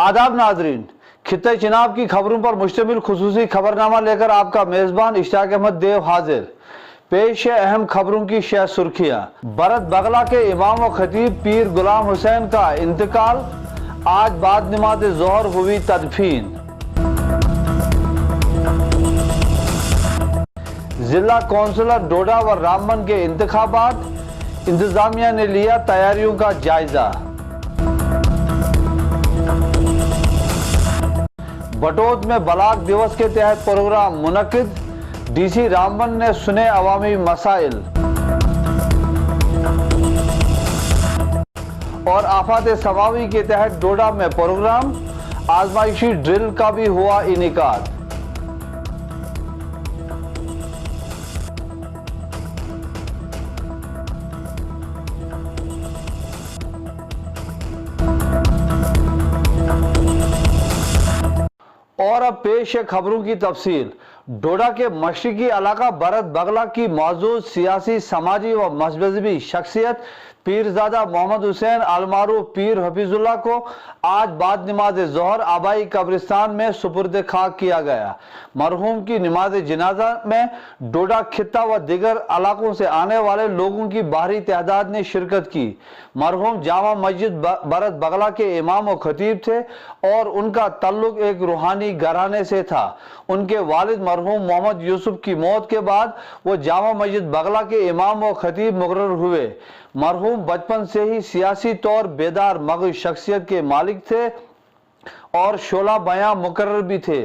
आदाब नाजरीन, खित्ते चिनाब की खबरों पर मुश्तमिल खुसूसी खबरनामा लेकर आपका मेजबान इश्ताक अहमद देव हाजिर। पेश है अहम खबरों की शह सुर्खियां। बरत बगला के इमाम व खतीब पीर गुलाम हुसैन का इंतकाल, आज बाद नमाज ज़ोहर हुई तदफीन। जिला कौंसलर डोडा व रामबन के इंतखाबात, इंतजामिया ने लिया तैयारियों का जायजा। बटोत में बलाग दिवस के तहत प्रोग्राम मुनक्किद, डीसी रामबन ने सुने अवामी मसाइल। और आफात समावी के तहत डोडा में प्रोग्राम, आजमाइशी ड्रिल का भी हुआ इनेकाद। और अब पेश है खबरों की तफसील। डोडा के मशरिकी इलाका बरत बगला की मौजूद सियासी, समाजी व मजहबी शख्सियत पीरजादा मोहम्मद हुसैन अलमारूफ पीर हफीजुल्लाह को आज बाद नमाज ज़ोहर आबाई कब्रिस्तान में सुपुर्द खाक किया गया। मरहूम की नमाज जनाजा में डोडा खित्ता व दिगर इलाकों से आने वाले लोगों की भारी तादाद ने शिरकत की। मरहूम जामा मस्जिद बरत बगला के इमाम व खतीब थे और उनका ताल्लुक एक रूहानी घराने से था। उनके वालिद मरहूम मोहम्मद यूसुफ की मौत के बाद वो जामा मस्जिद बगला के इमाम व खतीब मुकर्रर हुए। मरहूम बचपन से ही सियासी तौर बेदार मगज शख्सियत के मालिक थे और शोला बयां मुकर्रर भी थे।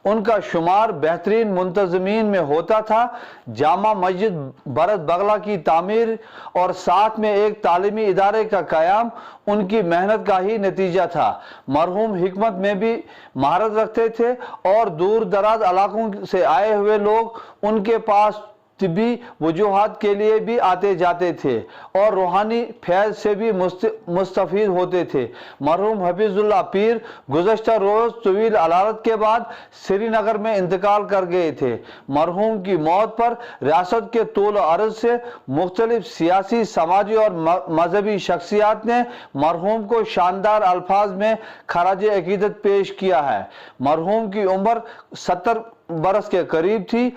उनका शुमार बेहतरीन मुंतजमीन में होता था। जामा मस्जिद बरत बगला की तामीर और साथ में एक तालीमी इदारे का क़याम उनकी मेहनत का ही नतीजा था। मरहूम हिकमत में भी महारत रखते थे और दूर दराज इलाकों से आए हुए लोग उनके पास तिब्बी वजूहात के लिए भी आते जाते थे और रूहानी फैज़ से भी मुस्तफीद होते थे। मरहूम हफीजुल्लाह पीर गुज़श्ता रोज़ तवील अलालत के बाद श्रीनगर में इंतकाल कर गए थे। मरहूम की मौत पर रियासत के तूल अर्ज़ से मुख्तलिफ सियासी, समाजी और मजहबी शख्सियात ने मरहूम को शानदार अल्फाज में खराज अकीदत पेश किया है। मरहूम की उम्र 70 बरस के करीब थी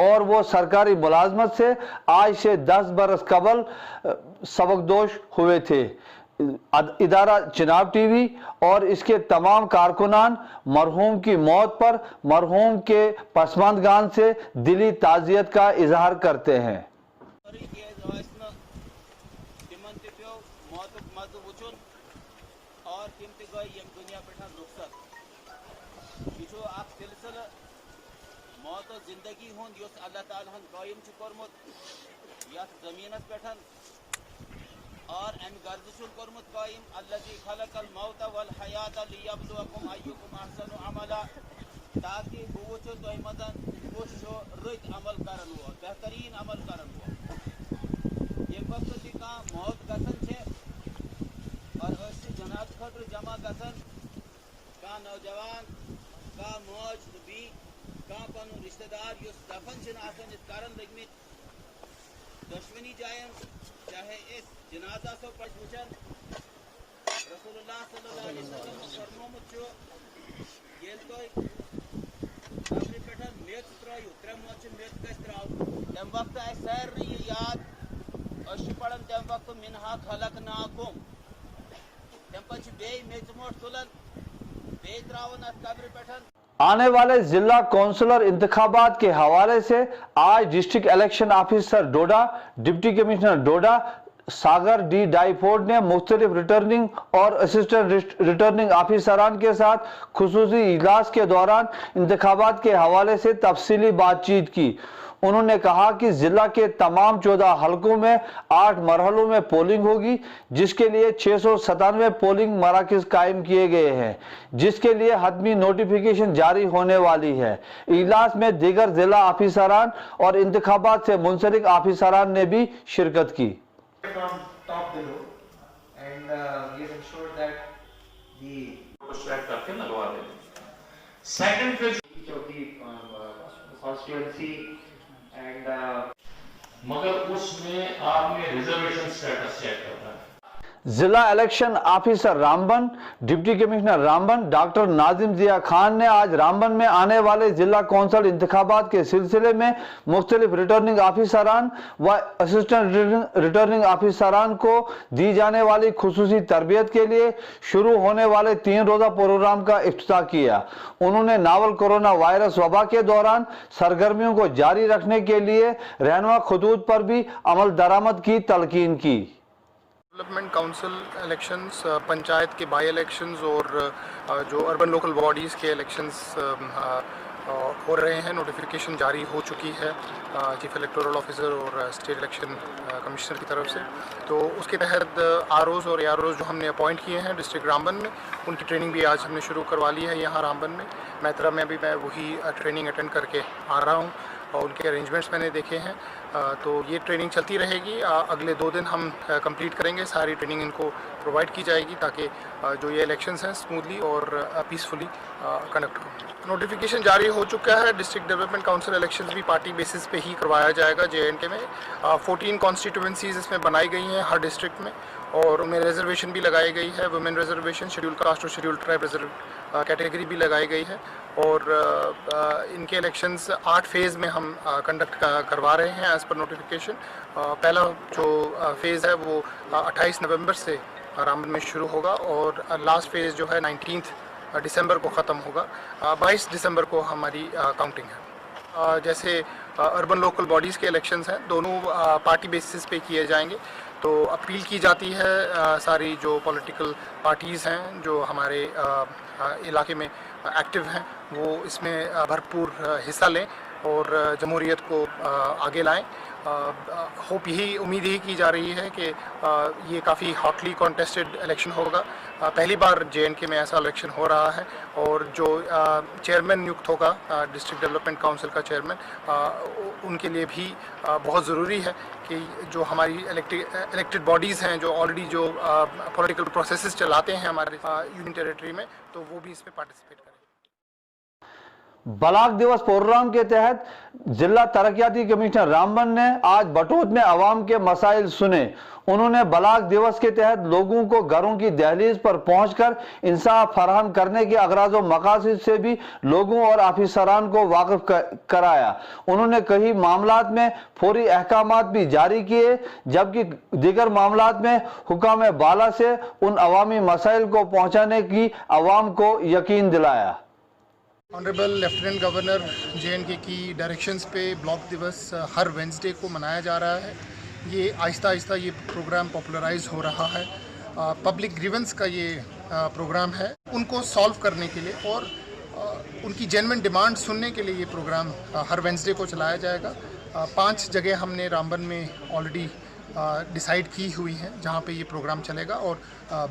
और वो सरकारी मुलाजमत से आज से 10 बरस कबल सबकदोश हुए थे। इदारा चिनाब टीवी और इसके तमाम कारकुनान मरहूम की मौत पर मरहूम के पसमानदगान से दिली ताज़ियत का इजहार करते हैं। मौत जिंदगी हुंद युस अल्लाह ताला हन कायम छु कोरमुत यस जमीनस पेठन और अम गर्दशुल कोरमुत कायम अल्लज़ी खलकल मौत वल हयात लियब्लुवकुम अय्युकुम अहसनु अमला, ताकि वो छु तोय मदन कुछ छु रुत अमल करन वो बेहतरीन अमल करन वो। ये वक्त थी का मौत गसन छे और ऐसी जनात खतर जमा गसन का नौजवान का मौज भी का पनु रिश्तेदार यो दफन छिन आसन इस कारण लगमित दुश्मनी जायन चाहे इस जनाजा सो पछ वचन रसूलुल्लाह सल्लल्लाहु अलैहि वसल्लम फरमामुत छो येल तो अपने पेठन मेत त्रायु त्रे मोच मेत कस त्राव तम वक्त ऐ सैर रही याद अश पड़न तम वक्त मिनहा खलकनाकुम तम पछ बे मेत मोट तुलन बे त्रावन अस कब्र पेठन। आने वाले जिला कौंसलर इंतखाबात के हवाले से आज डिस्ट्रिक्ट इलेक्शन ऑफिसर डोडा, डिप्टी कमिश्नर डोडा सागर डी डाइफोर्ड ने मुख्तलिफ रिटर्निंग और असिस्टेंट रिटर्निंग ऑफिसरान के साथ खुसूसी इजलास के दौरान इंतखाबात के हवाले से तफसीली बातचीत की। उन्होंने कहा कि जिला के तमाम 14 हलकों में 8 मरहलों में पोलिंग होगी, जिसके लिए 697 पोलिंग मराकज कायम किए गए हैं, जिसके लिए हतमी नोटिफिकेशन जारी होने वाली है। इजलास में दीगर जिला ऑफिसरान और इंतखाबात से मुंसलिक ऑफिसरान ने भी शिरकत की। मगर उसमें आपने रिजर्वेशन स्टेटस चेक करना है। जिला election officer Ramban, deputy commissioner Ramban doctor Nazim Zia Khan ने आज रामबन में आने वाले जिला कौंसिल इंतखाबात के सिलसिले में मुख्तलिफ रिटर्निंग ऑफिसरान व असिस्टेंट रिटर्निंग ऑफिसरान को दी जाने वाली खुसूसी तरबियत के लिए शुरू होने वाले 3 रोजा प्रोग्राम का इफ्तिताह किया। उन्होंने नावल कोरोना वायरस वबा के दौरान सरगर्मियों को जारी रखने के लिए रहनुमा खतूत पर भी अमल दरामद की तलकीन की। डेवलपमेंट काउंसिल इलेक्शंस, पंचायत के बाई इलेक्शंस और जो अर्बन लोकल बॉडीज़ के इलेक्शंस हो रहे हैं। नोटिफिकेशन जारी हो चुकी है चीफ इलेक्टोरल ऑफिसर और स्टेट इलेक्शन कमिश्नर की तरफ से। तो उसके तहत आरओज़ और एआरओज़ जो हमने अपॉइंट किए हैं डिस्ट्रिक्ट रामबन में, उनकी ट्रेनिंग भी आज हमने शुरू करवा ली है यहाँ रामबन में। मैत्रा में भी मैं वही ट्रेनिंग अटेंड करके आ रहा हूँ और उनके अरेंजमेंट्स मैंने देखे हैं। तो ये ट्रेनिंग चलती रहेगी। अगले 2 दिन हम कंप्लीट करेंगे, सारी ट्रेनिंग इनको प्रोवाइड की जाएगी ताकि जो ये इलेक्शंस हैं स्मूथली और पीसफुली कंडक्ट हो। नोटिफिकेशन जारी हो चुका है। डिस्ट्रिक्ट डेवलपमेंट काउंसिल इलेक्शंस भी पार्टी बेसिस पे ही करवाया जाएगा JNK में। 14 कॉन्स्टिट्यूएंसीज इसमें बनाई गई हैं हर डिस्ट्रिक्ट में और उनमें रिजर्वेशन भी लगाई गई है। वुमेन रिजर्वेशन, शेड्यूल कास्ट और शेड्यूल ट्राइब रिजर्व कैटेगरी भी लगाई गई है। और इनके इलेक्शंस 8 फेज़ में हम कंडक्ट करवा रहे हैं एज़ पर नोटिफिकेशन। पहला जो फेज़ है वो 28 नवंबर से रामबन में शुरू होगा और लास्ट फेज़ जो है 19 दिसंबर को ख़त्म होगा। 22 दिसंबर को हमारी काउंटिंग है। जैसे अर्बन लोकल बॉडीज़ के इलेक्शंस हैं, दोनों पार्टी बेसिस पे किए जाएंगे। तो अपील की जाती है सारी जो पॉलिटिकल पार्टीज़ हैं जो हमारे इलाके में एक्टिव हैं, वो इसमें भरपूर हिस्सा लें और जमहूरियत को आगे लाएं। होप यही उम्मीद ही की जा रही है कि ये काफ़ी हॉटली कॉन्टेस्टेड इलेक्शन होगा। पहली बार JNK में ऐसा इलेक्शन हो रहा है और जो चेयरमैन नियुक्त होगा डिस्ट्रिक्ट डेवलपमेंट काउंसिल का चेयरमैन, उनके लिए भी बहुत ज़रूरी है कि जो हमारी इलेक्टेड बॉडीज़ हैं जो ऑलरेडी जो पॉलिटिकल प्रोसेसेस चलाते हैं हमारे यूनियन टेरिटरी में, तो वो भी इसमें पार्टिसिपेट करें। ब्लॉक दिवस प्रोग्राम के तहत जिला तरक्याती कमिश्नर रामबन ने आज बटोत में आवाम के मसाइल सुने। उन्होंने ब्लॉक दिवस के तहत लोगों को घरों की दहलीज पर पहुंचकर इंसाफ फराहम करने के अगराज व मकासद से भी लोगों और ऑफिसरान को वाकिफ कराया। उन्होंने कई मामलात में फौरी अहकामात भी जारी किए, जबकि दीगर मामलात में हुकाम बाला से उन अवामी मसाइल को पहुंचाने की अवाम को यकीन दिलाया। ऑनरेबल लेफ्टिनेंट गवर्नर JNK की डायरेक्शंस पे ब्लॉक दिवस हर वेंसडे को मनाया जा रहा है। ये आहिस्ता आहिस्ता ये प्रोग्राम पॉपुलराइज हो रहा है। पब्लिक ग्रीवेंस का ये प्रोग्राम है, उनको सॉल्व करने के लिए और उनकी जेन्युइन डिमांड सुनने के लिए ये प्रोग्राम हर वेंसडे को चलाया जाएगा। 5 जगह हमने रामबन में ऑलरेडी डिसाइड की हुई हैं जहाँ पे ये प्रोग्राम चलेगा और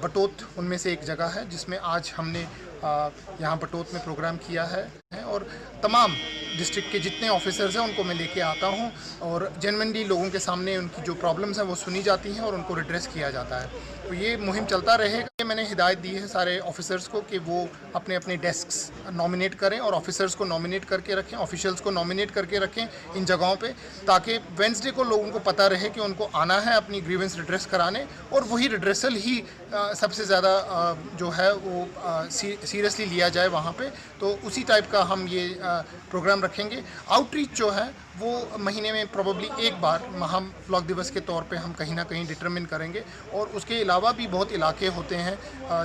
बटोत उनमें से एक जगह है जिसमें आज हमने यहाँ बटोत में प्रोग्राम किया है। और तमाम डिस्ट्रिक्ट के जितने ऑफिसर्स हैं उनको मैं लेके आता हूँ और जेन्युइनली लोगों के सामने उनकी जो प्रॉब्लम्स हैं वो सुनी जाती हैं और उनको रिड्रेस किया जाता है। तो ये मुहिम चलता रहेगा। मैंने हिदायत दी है सारे ऑफिसर्स को कि वो अपने अपने डेस्क्स नॉमिनेट करें और ऑफिसर्स को नॉमिनेट करके रखें, ऑफिशियल्स को नॉमिनेट करके रखें इन जगहों पे, ताकि वेंसडे को लोगों को पता रहे कि उनको आना है अपनी ग्रीवेंस रिड्रेस कराने और वही रिड्रेसल ही सबसे ज़्यादा जो है वो सीरियसली लिया जाए वहाँ पे। तो उसी टाइप का हम ये प्रोग्राम रखेंगे। आउटरीच जो है वो महीने में प्रोबेबली एक बार हम ब्लॉक दिवस के तौर पे हम कहीं ना कहीं डिटरमिन करेंगे। और उसके अलावा भी बहुत इलाके होते हैं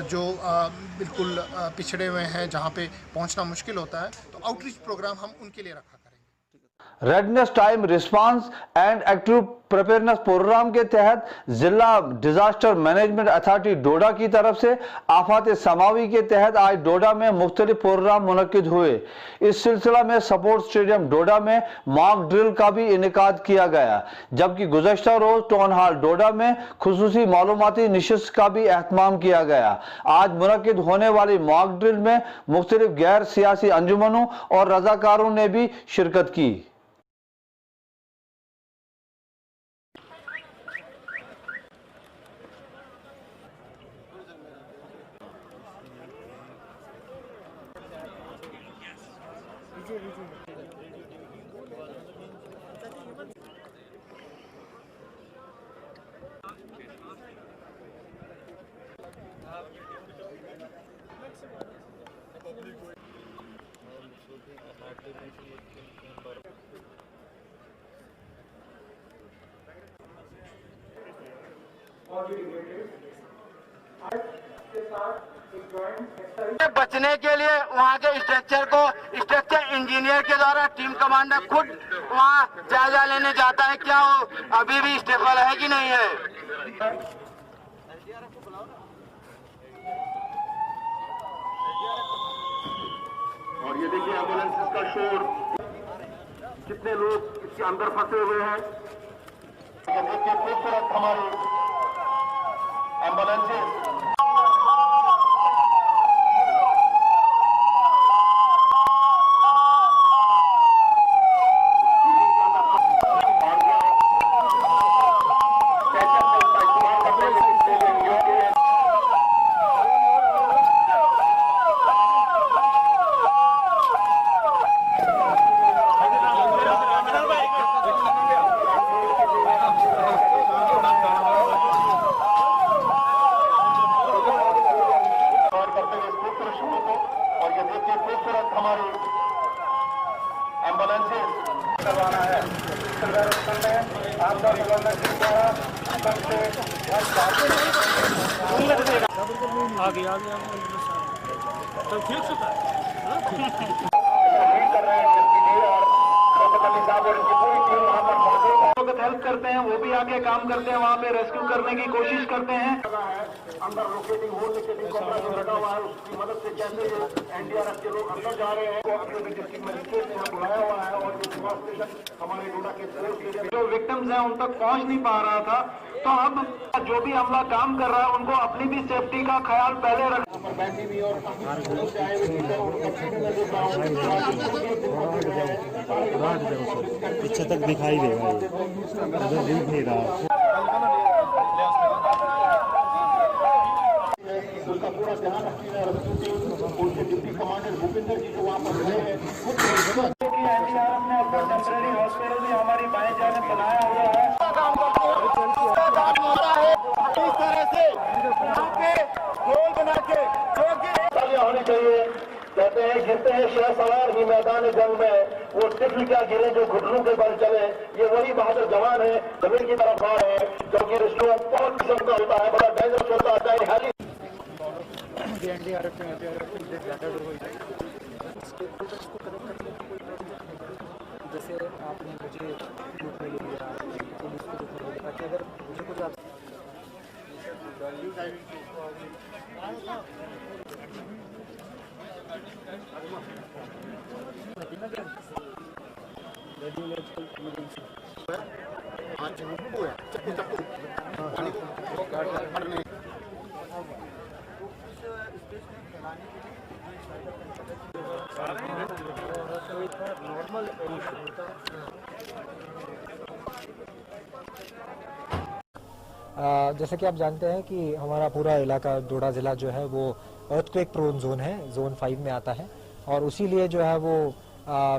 जो बिल्कुल पिछड़े हुए हैं जहाँ पे पहुँचना मुश्किल होता है, तो आउटरीच प्रोग्राम हम उनके लिए रखा करेंगे। Readiness time response and active preparedness programme के तहत जिला डिजास्टर मैनेजमेंट अथॉरिटी डोडा की तरफ से आफात समावी के तहत आज डोडा में मुख्तलिफ प्रोग्राम मुनक्किद हुए। इस सिलसिला में स्पोर्ट्स स्टेडियम डोडा में मॉक ड्रिल का भी इनेकाद किया गया, जबकि गुज़श्ता रोज टाउन हॉल डोडा में खुसूसी मालूमाती निशिस्त का भी एहतमाम किया गया। आज मुनक्किद होने वाली मॉक ड्रिल में मुख्तलिफ गैर सियासी अंजुमनों और रजाकारों ने भी शिरकत की। बचने के लिए वहाँ के स्ट्रक्चर इंजीनियर के द्वारा टीम कमांडर खुद वहाँ जायजा लेने जाता है, क्या वो अभी भी स्टेबल है कि नहीं है। और ये देखिए एम्बुलेंस का शोर, कितने लोग इसके अंदर फंसे हुए हैं। ये देखिए खूबसूरत हमारी एम्बुलेंसेस। हेल्प करते हैं, वो भी आके काम करते हैं, वहाँ पे रेस्क्यू करने की कोशिश करते हैं। अंदर लोकेटिंग होल लगा हुआ है, उसकी मदद से कैसे एनडीआरएफ के लोग अंदर जा रहे हैं, वो अपने डिस्ट्रिक्ट मजिस्ट्रेट ने बुलाया हुआ है और स्टेशन हमारे डोडा के जो विक्टिम्स हैं उन तक पहुँच नहीं पा रहा था। तो अब जो भी अमला काम कर रहा है उनको अपनी भी सेफ्टी का ख्याल पहले रख। पीछे तक दिखाई देगा, उधर दिख नहीं रहा। उसका पूरा ध्यान रखिएगा। उनके डिप्टी कमांडर भूपिंदर जी जो वहाँ पर रहे हैं, एनडीआरएफ ने अपना टेम्परेरी हॉस्पिटल भी हमारी बाएं जाने बनाया हुआ है। इस तरह से यहाँ पे गोल बना के होनी चाहिए। कहते हैं गिरते हैं शेर सवार ही मैदान जंग में, वो टिफल क्या गिरे जो घुटनों के बल चले। ये वही बहादुर जवान है, जमीन की तरफ आ रहे हैं, जो कि रिश्तों बहुत किस्म का होता है, बड़ा डेंजरस होता है। हाली जैसे आपने मुझे ग्रुप में लिया, पुलिस को ग्रुप में लिया, ताकि अगर मुझे कुछ आप नॉर्मल जैसे कि आप जानते हैं कि हमारा पूरा इलाका डोडा ज़िला जो है वो अर्थक्वेक प्रोन जोन है, जोन 5 में आता है। और उसी लिए जो है वो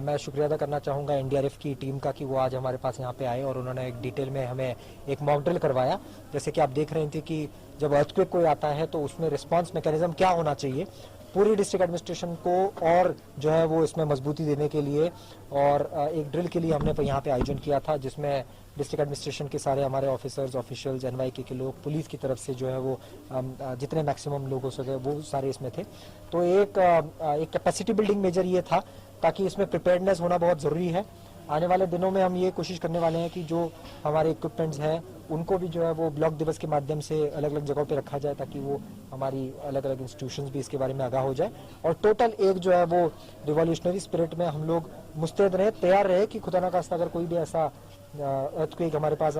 मैं शुक्रिया अदा करना चाहूँगा एनडीआरएफ की टीम का कि वो आज हमारे पास यहाँ पे आए और उन्होंने एक डिटेल में हमें एक मॉक ड्रिल करवाया। जैसे कि आप देख रहे थे कि जब अर्थक्वेक कोई आता है तो उसमें रिस्पांस मैकेनिज्म क्या होना चाहिए, पूरी डिस्ट्रिक्ट एडमिनिस्ट्रेशन को और जो है वो इसमें मजबूती देने के लिए और एक ड्रिल के लिए हमने यहाँ पे आयोजन किया था, जिसमें डिस्ट्रिक्ट एडमिनिस्ट्रेशन के सारे हमारे ऑफिसर्स, ऑफिशियल्स, एनवाईके के लोग, पुलिस की तरफ से जो है वो जितने मैक्सिमम लोग हो सके वो सारे इसमें थे। तो एक कैपेसिटी बिल्डिंग मेजर ये था, ताकि इसमें प्रिपेयर्डनेस होना बहुत ज़रूरी है। आने वाले दिनों में हम ये कोशिश करने वाले हैं कि जो हमारे इक्विपमेंट्स हैं उनको भी जो है वो ब्लॉक दिवस के माध्यम से अलग अलग जगहों पे रखा जाए, ताकि वो हमारी अलग अलग इंस्टीट्यूशंस भी इसके बारे में आगाह हो जाए। और टोटल एक जो है वो रिवॉल्यूशनरी स्पिरिट में हम लोग मुस्तैद रहे, तैयार रहे कि खुदा ना खास्ता अगर कोई भी ऐसा अर्थक्वेक हमारे पास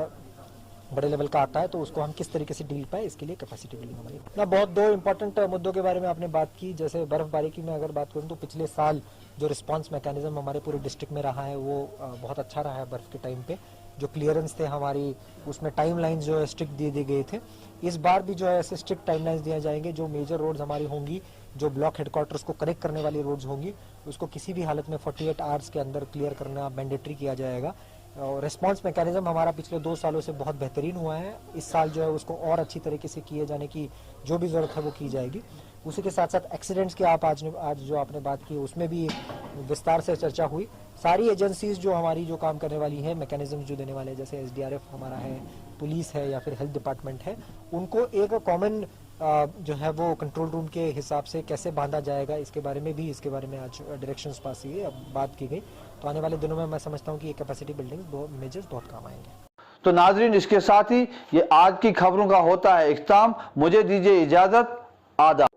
बड़े लेवल का आता है तो उसको हम किस तरीके से डील पाए, इसके लिए कैपेसिटी बिल्डिंग हमारी ना। बहुत दो इंपॉर्टेंट मुद्दों के बारे में आपने बात की। जैसे बर्फबारी की मैं अगर बात करूं तो पिछले साल जो रिस्पांस मैकेनिज्म हमारे पूरे डिस्ट्रिक्ट में रहा है वो बहुत अच्छा रहा है। बर्फ के टाइम पे जो क्लियरेंस थे हमारी, उसमें टाइम लाइन्स जो है स्ट्रिक्ट दिए गए थे। इस बार भी जो है ऐसे स्ट्रिक्ट टाइम लाइन्स दिए जाएंगे। जो मेजर रोड्स हमारी होंगी, जो ब्लॉक हेडक्वार्टर्स को कनेक्ट करने वाली रोड्स होंगी, उसको किसी भी हालत में 48 आवर्स के अंदर क्लियर करना मैंडेटरी किया जाएगा। और रिस्पांस मैकेनिज्म हमारा पिछले 2 सालों से बहुत बेहतरीन हुआ है। इस साल जो है उसको और अच्छी तरीके से किए जाने की जो भी ज़रूरत है वो की जाएगी। उसी के साथ साथ एक्सीडेंट्स की आज जो आपने बात की उसमें भी विस्तार से चर्चा हुई। सारी एजेंसीज जो हमारी जो काम करने वाली है, मैकेनिज्म जो देने वाले हैं, जैसे SDRF हमारा है, पुलिस है या फिर हेल्थ डिपार्टमेंट है, उनको एक कॉमन जो है वो कंट्रोल रूम के हिसाब से कैसे बांधा जाएगा, इसके बारे में आज डायरेक्शंस पास किए, अब बात की गई। तो आने वाले दिनों में मैं समझता हूँ कि ये कैपेसिटी बिल्डिंग मेजर्स बहुत काम आएंगे। तो नाजरीन, इसके साथ ही ये आज की खबरों का होता है इख्तिताम। मुझे दीजिए इजाजत। आदाब।